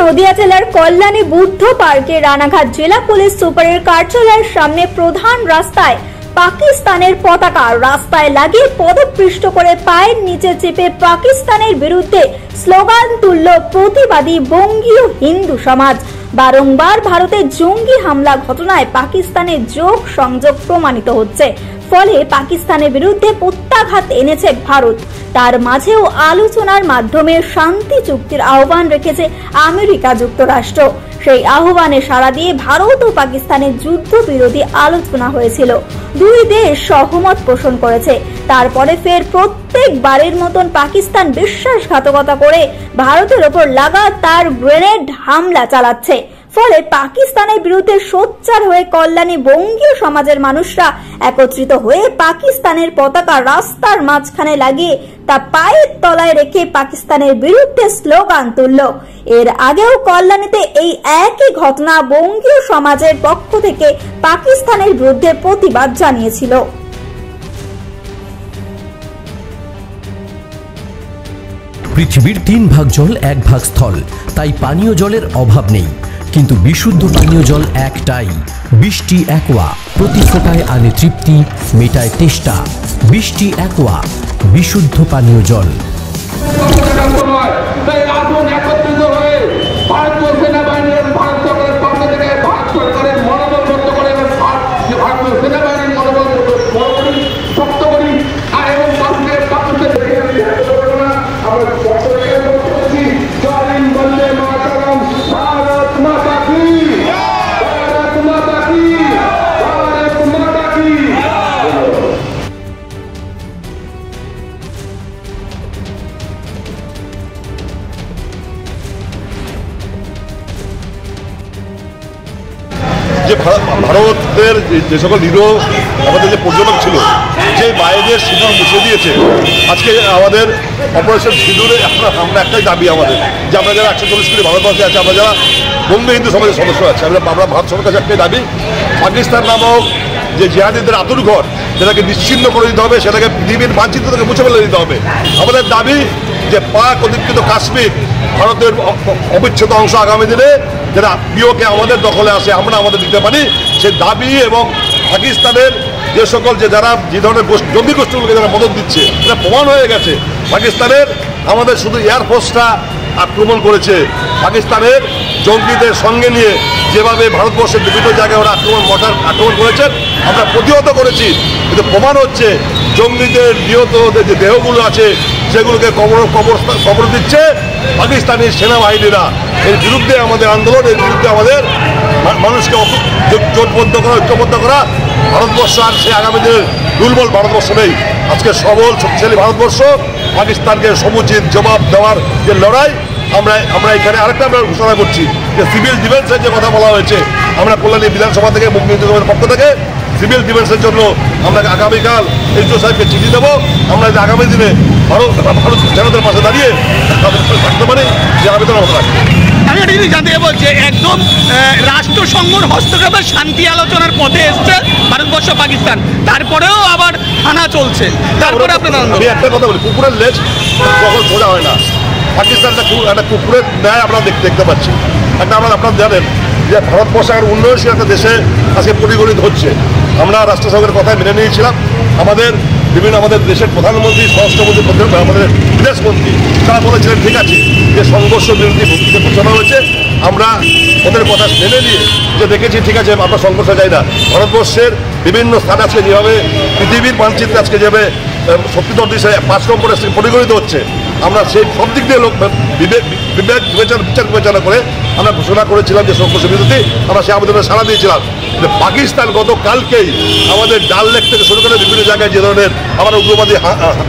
নদিয়া জেলার কল্যাণী বুদ্ধ পার্কে রানাঘাট জেলা পুলিশ সুপারের কার্যালয়ের সামনে প্রধান রাস্তায় পাকিস্তানের পতাকা রাস্তায় লাগিয়ে পদপৃষ্ট করে পায়ের নিচে চেপে পাকিস্তানের বিরুদ্ধে স্লোগান তুলল প্রতিবাদী বঙ্গীয় হিন্দু সমাজ। বারংবার ভারতের জঙ্গি হামলা ঘটনায় পাকিস্তানের যোগ সংযোগ প্রমাণিত হচ্ছে, ফলে পাকিস্তানের বিরুদ্ধে প্রত্যাঘাত এনেছে ভারত। তার মাঝেও আলোচনার মাধ্যমে শান্তি চুক্তির আহ্বান রেখেছে আমেরিকা যুক্তরাষ্ট্র। সেই আহ্বানে সাড়া দিয়ে ভারত ও পাকিস্তানের যুদ্ধ বিরোধী আলোচনা হয়েছিল। দুই দেশ সহমত পোষণ করেছে। তারপরে ফের প্রত্যেকবারের মতন পাকিস্তান বিশ্বাসঘাতকতা করে ভারতের ওপর লাগাতার গ্রেনেড হামলা চালাচ্ছে। ফলে পাকিস্তানের বিরুদ্ধে সোচ্চার হয়ে কল্যাণী বঙ্গীয় সমাজের মানুষরা একত্রিত হয়ে পাকিস্তানের পতাকা রাস্তার মাঝখানে লাগিয়ে তা পায়ের তলায় রেখে পাকিস্তানের বিরুদ্ধে স্লোগান তুলল। এর আগেও কল্যাণীতে এই একই ঘটনা বঙ্গীয় সমাজের পক্ষ থেকে পাকিস্তানের বিরুদ্ধে প্রতিবাদ জানিয়েছিল। পৃথিবীর 3 ভাগ জল 1 ভাগ স্থল, তাই পানীয় জলের অভাব নেই। কিন্তু বিশুদ্ধ পানীয় জল একটাই, বৃষ্টি অ্যাকোয়া। প্রতি ফোঁটায় আনে তৃপ্তি, মেটায় তেষ্টা। বৃষ্টি অ্যাকোয়া, বিশুদ্ধ পানীয় জল। যে ভারতের যে সকল নিরীহ আমাদের যে পর্যটক ছিল, যে বাইরের সিঁদুর মুছে দিয়েছে, আজকে আমাদের অপারেশন সিঁদুরে আমরা একটাই দাবি আমাদের, যে আমরা যারা 140 কোটি ভারতবর্ষে আছে, আমরা যারা বঙ্গ হিন্দু সমাজের সদস্য আছে, আমরা ভারত সরকারের কাছে একটাই দাবি, পাকিস্তান নামক যে জিহাদিদের আতুরঘর সেটাকে নিশ্চিহ্ন করে দিতে হবে, সেটাকে পৃথিবীর মানচিত্র থেকে মুছে ফেলে দিতে হবে। আমাদের দাবি যে পাক অধিকৃত কাশ্মীর ভারতের অবিচ্ছেদ্য অংশ আগামী দিনে যারা পিওকে আমাদের দখলে আসে আমরা আমাদের দিতে পারি, সেই দাবি। এবং পাকিস্তানের যে সকল যারা যে ধরনের জঙ্গি গোষ্ঠীগুলোকে যারা মদত দিচ্ছে, এটা প্রমাণ হয়ে গেছে। পাকিস্তানের আমাদের শুধু এয়ারফোর্সটা আক্রমণ করেছে, পাকিস্তানের জঙ্গিদের সঙ্গে নিয়ে যেভাবে ভারতবর্ষের বিভিন্ন জায়গায় ওরা আক্রমণ করেছেন, আমরা প্রতিহত করেছি। কিন্তু প্রমাণ হচ্ছে জঙ্গিদের নিহত যে দেহগুলো আছে সেগুলোকে কবর দিচ্ছে পাকিস্তানি সেনাবাহিনীরা। এর বিরুদ্ধে আমাদের আন্দোলন, এর বিরুদ্ধে আমাদের মানুষকে জোটবদ্ধ করা, ঐক্যবদ্ধ করা। ভারতবর্ষ আর সে আগামী দিনের দুর্বল ভারতবর্ষ নেই। আজকে সবল শক্তিশালী ভারতবর্ষ পাকিস্তানকে সমুচিত জবাব দেওয়ার যে লড়াই, আমরা এখানে আরেকটা আমরা ঘোষণা করছি যে সিভিল ডিফেন্সের যে কথা বলা হয়েছে, আমরা কল্যাণী বিধানসভা থেকে মুখ্যমন্ত্রী পক্ষ থেকে সিভিল ডিফেন্সের জন্য আমরা আগামীকাল এইচও সাহেবকে চিঠি দেবো। আমরা যে আগামী দিনে ভারত জনতার পাশে দাঁড়িয়ে থাকতে পারি, যে আবেদন আমরা রাখি। আমি একটা জিনিস জানতে চাইবো যে একদম রাষ্ট্রসংঘর হস্তক্ষেপের শান্তি আলোচনার পথে এসছে ভারতবর্ষ পাকিস্তান, তারপরেও আবার হানা চলছে। তারপরে আমি একটা কথা বলি, কুকুরের লেজ কখন সোজা হয় না। পাকিস্তানটা একটা কুকুরের ন্যায় আমরা দেখতে পাচ্ছি। একটা আপনারা জানেন যে ভারতবর্ষ একটা উন্নয়নশীল একটা দেশে আজকে পরিগণিত হচ্ছে। আমরা রাষ্ট্রসংঘের কথায় মেনে নিয়েছিলাম। আমাদের দেশের প্রধানমন্ত্রী, স্বরাষ্ট্রমন্ত্রী, আমাদের বিদেশমন্ত্রী তারা বলেছিলেন ঠিক আছে যে সংঘর্ষ বিরোধী ভক্তিতে ঘোষণা হয়েছে, আমরা ওদের কথা মেনে নিয়ে যে দেখেছি ঠিক আছে আমরা সংঘর্ষ যাই না। ভারতবর্ষের বিভিন্ন স্থানে আজকে যেভাবে পৃথিবীর মানচিত্রে আজকে যেভাবে শক্তিধর দেশে 5 নম্বরে পরিগণিত হচ্ছে, আমরা সেই সব দিক দিয়ে বিচার বিবেচনা করে আমরা ঘোষণা করেছিলাম যে সংঘর্ষ বিরোধী। আমরা সেই আবেদনে সাড়া দিয়েছিলাম। যে পাকিস্তান গতকালকেই আমাদের ডাল লেক থেকে শুরু করে বিভিন্ন জায়গায় যে ধরনের আমার উগ্রবাদী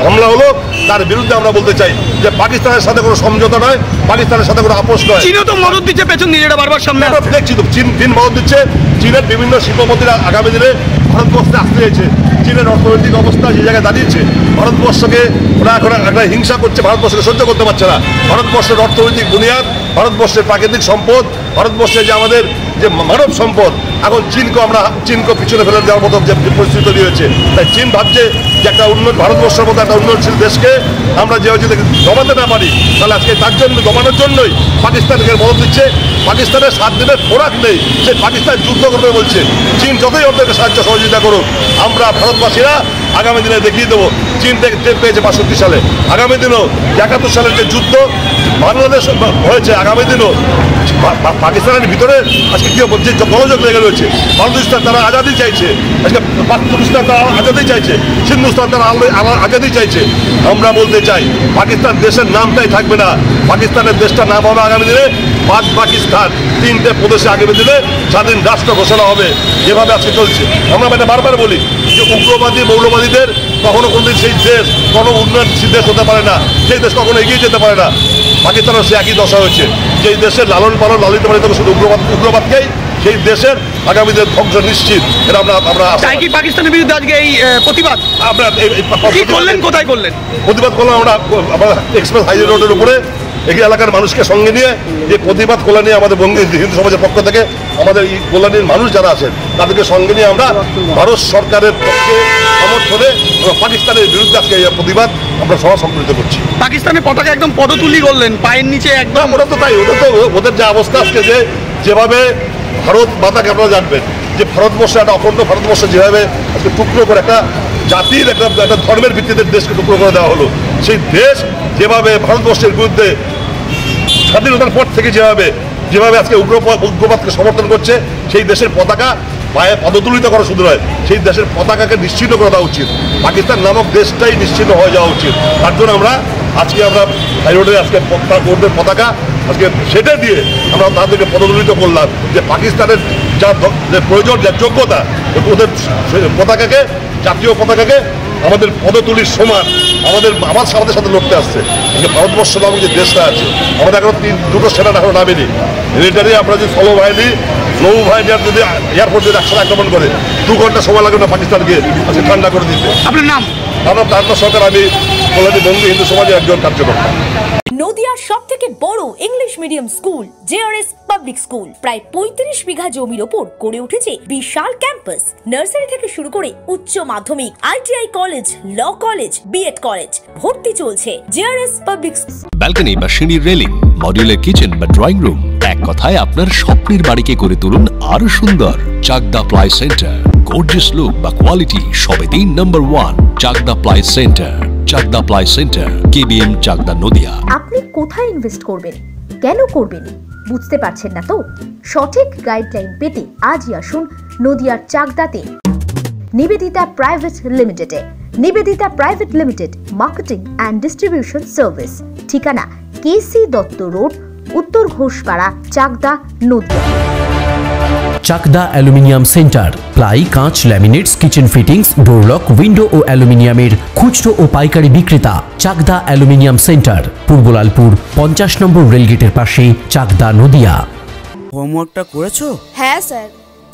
হামলা হলো, তার বিরুদ্ধে আমরা বলতে চাই যে পাকিস্তানের সাথে কোনো সমঝোতা নয়, পাকিস্তানের সাথে কোনো আপোষ নয়। চীনও তো মদত দিচ্ছে পেছন দিয়ে, এটা বারবার সামনে আমরা দেখছি তো চীন মদত দিচ্ছে। চীনের বিভিন্ন শিল্পপতিরা আগামী দিনে ভারতবর্ষে আসতে চাইছে। চীনের অর্থনৈতিক অবস্থা যে জায়গায় দাঁড়িয়েছে, ভারতবর্ষকে ওরা এখন একটা হিংসা করছে, ভারতবর্ষকে সহ্য করতে পারছে না। ভারতবর্ষের অর্থনৈতিক বুনিয়াদ, ভারতবর্ষের প্রাকৃতিক সম্পদ, ভারতবর্ষের যে আমাদের যে মানব সম্পদ, এখন চীনকে পিছনে ফেলে দেওয়ার মতো যে পরিস্থিতি তৈরি হয়েছে। তাই চীন ভাবছে যে একটা ভারতবর্ষের মতো একটা উন্নয়নশীল দেশকে আমরা যে যদি দমাতে না পারি, তাহলে আজকে তার জন্য দমানোর জন্যই পাকিস্তানকে মদত দিচ্ছে। পাকিস্তানের 7 দিনের খোরাক নেই, সে পাকিস্তান যুদ্ধ করবে বলছে। চীন যতই ওদেরকে সাহায্য সহযোগিতা করুক, আমরা ভারতবাসীরা আগামী দিনে দেখিয়ে দেবো। চীন থেকে টের পেয়েছে 65 সালে, আগামী দিনও 71 সালের যে যুদ্ধ বাংলাদেশ হয়েছে, আগামী দিনও পাকিস্তানের ভিতরে আজকে কি যে গণযোগ লেগে রয়েছে। বালুচিস্তান তারা আজাদি চাইছে, আজকে পাকিস্তান তারা আজাদি চাইছে, হিন্দুস্তান তারা আজাদি চাইছে। আমরা বলতে চাই পাকিস্তান দেশের নামটাই থাকবে না, পাকিস্তানের দেশটার নাম হবে আগামী দিনে পাকিস্তান। 3টে প্রদেশে আগামী দিনে স্বাধীন রাষ্ট্র ঘোষণা হবে, যেভাবে আজকে চলছে। আমরা এটা বারবার বলি যে উগ্রবাদী মৌলবাদীদের কখনো কোনদিন সেই দেশ কোনো উন্নয়নশীল দেশ হতে পারে না, সেই দেশ কখনো এগিয়ে যেতে পারে না। পাকিস্তানের সে একই দশা হয়েছে, যেই দেশের লালন পালন লালিত পালিত শুধু উগ্রবাদকেই, সেই দেশের আগামী দিনের ধ্বংস নিশ্চিত। এটা আমরা চাই কি পাকিস্তানের বিরুদ্ধে আজকে এই প্রতিবাদ আমরা করলেন, কোথায় করলেন? প্রতিবাদ করলাম আমরা এক্সপ্রেস হাইওয়ে রোডের উপরে। এই এলাকার মানুষকে সঙ্গে নিয়ে যে প্রতিবাদ কল্যাণী আমাদের বঙ্গ হিন্দু সমাজের পক্ষ থেকে আমাদের এই কল্যাণীর মানুষ যারা আছেন তাদেরকে সঙ্গে নিয়ে আমরা ভারত সরকারের পক্ষে সমর্থনে পাকিস্তানের বিরুদ্ধে আজকে এই প্রতিবাদ আমরা সভা সংগঠিত করছি। পাকিস্তানের পতাকা একদম পদতুলি করলেন, পায়ের নিচে একদম। ওরা তো তাই, ওদের যে অবস্থা আজকে যেভাবে ভারত মাতাকে আপনারা জানবেন যে ভারতবর্ষে একটা অখণ্ড ভারতবর্ষ যেভাবে আজকে টুকরো করে একটা জাতির একটা ধর্মের ভিত্তিতে দেশকে টুকরো করে দেওয়া হলো, সেই দেশ যেভাবে ভারতবর্ষের বিরুদ্ধে স্বাধীনতার পর থেকে যেভাবে আজকে উগ্রবাদকে সমর্থন করছে, সেই দেশের পতাকা পায়ে পদতুলিত করা শুধু নয়, সেই দেশের পতাকাকে নিশ্চিহ্ন করে দেওয়া উচিত। পাকিস্তান নামক দেশটাই নিশ্চিহ্ন হয়ে যাওয়া উচিত। তার জন্য আমরা হাইরোডে আজকে ওদের পতাকা আজকে সেটা দিয়ে আমরা তাদেরকে পদতুলিত করলাম যে পাকিস্তানের যা প্রয়োজন, যা যোগ্যতা, ওদের পতাকাকে, জাতীয় পতাকাকে আমাদের পদতুলির সমান আমার সাথে লড়তে আসছে। ভারতবর্ষ নামক যে দেশটা আছে, আমাদের এখন 2টো সেনা এখনো নামেনি। মিলিটারি আমরা যদি স্থলবাহিনী, নৌবাহিনী আর যদি এয়ারপোর্ট যদি একসাথে আক্রমণ করে 2 ঘন্টা সময় লাগবে না পাকিস্তানকে আজকে ঠান্ডা করে দিতে। আপনার নাম? আমার তারকা সরকার, আমি কল্যাণী বঙ্গ হিন্দু সমাজের একজন কার্যকর্তা। নদিয়ার সবথেকে বড় English medium school JRS public school প্রায় 35 বিঘা জমির ওপর গড়ে উঠেছে বিশাল ক্যাম্পাস। নার্সারি থেকে শুরু করে উচ্চ মাধ্যমিক, ITI college, law college, BEd college, ভর্তি চলছে জেআরএস পাবলিক। ব্যালকনি বা সিঁড়ির রেলিং, মডিউলার কিচেন বা ড্রয়িং রুম, এক কথায় আপনার স্বপ্নের বাড়িকে করে তুলুন আরো সুন্দর। Chakdaha ply centre, gorgeous look বা কোয়ালিটি সবে 3 number 1 Chakdaha ply centre. Chakdaha ply centre, KBM, Chakdaha, Nadia. আপনি কোথায় ইনভেস্ট করবেন, কেন করবেন, বুঝতে পারছেন না তো? সঠিক গাইডলাইন পেতে আজই আসুন নদিয়ার চাকদাতে নিবেদিতা প্রাইভেট লিমিটেডে। Nivedita private limited, marketing and distribution service. ঠিকানা K C Dutta road, Uttar Ghoshpara, Chakdah, Nadia. Chakdah aluminium centre, ply, কাঁচ, laminates, kitchen fittings, door lock, window ও অ্যালুমিনিয়ামের খুচরো ও পাইকারি বিক্রেতা। চাকদা অ্যালুমিনিয়াম সেন্টার, পূর্বলালপুর 50 নম্বর রেলগেটের পাশে, চাকদা, নদিয়া। হোমওয়ার্কটা করেছো? হ্যাঁ স্যার।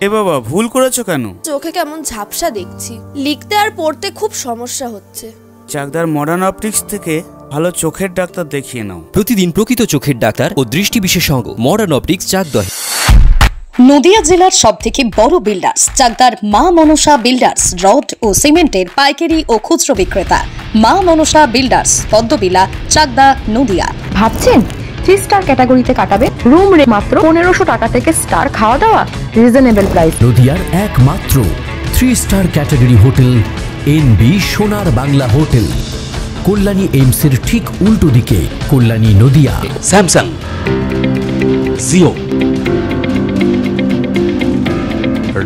এ বাবা, ভুল করেছো কেন? চোখে কেমন ঝাপসা দেখছি, লিখতে আর পড়তে খুব সমস্যা হচ্ছে। চাকদার মডার্ন অপটিক্স থেকে ভালো চোখের ডাক্তার দেখিয়ে নাও। প্রতিদিন প্রকৃত চোখের ডাক্তার ও দৃষ্টি বিশেষজ্ঞ মডার্ন অপটিক্স, চাকদা। নদিয়া জেলার সবথেকে বড় বিল্ডার্স চাকদার মা মনসা বিল্ডার্স, রড ও সিমেন্টের পাইকারি ও খুচরো বিক্রেতা। মা মনসা বিল্ডার্স, পদ্মবিলা, চাকদা, নদিয়া। ভাবছেন 3 স্টার ক্যাটাগরিতে কাটাবে? রুম রে মাত্র 1500 টাকা থেকে স্টার, খাওয়া দাওয়া রিজনেবল প্রাইস। নদিয়ার একমাত্র 3 স্টার ক্যাটাগরি হোটেল এনবি সোনার বাংলা হোটেল, কল্যাণী এইমসের ঠিক উল্টো দিকে, কল্যাণী, নদিয়া। স্যামসাং, জিও,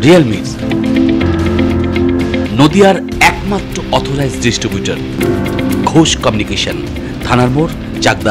রিয়েলমি, নদিয়ার একমাত্র অথরাইজড ডিস্ট্রিবিউটর ঘোষ কমিউনিকেশন, থানার মোড়, চাকদা।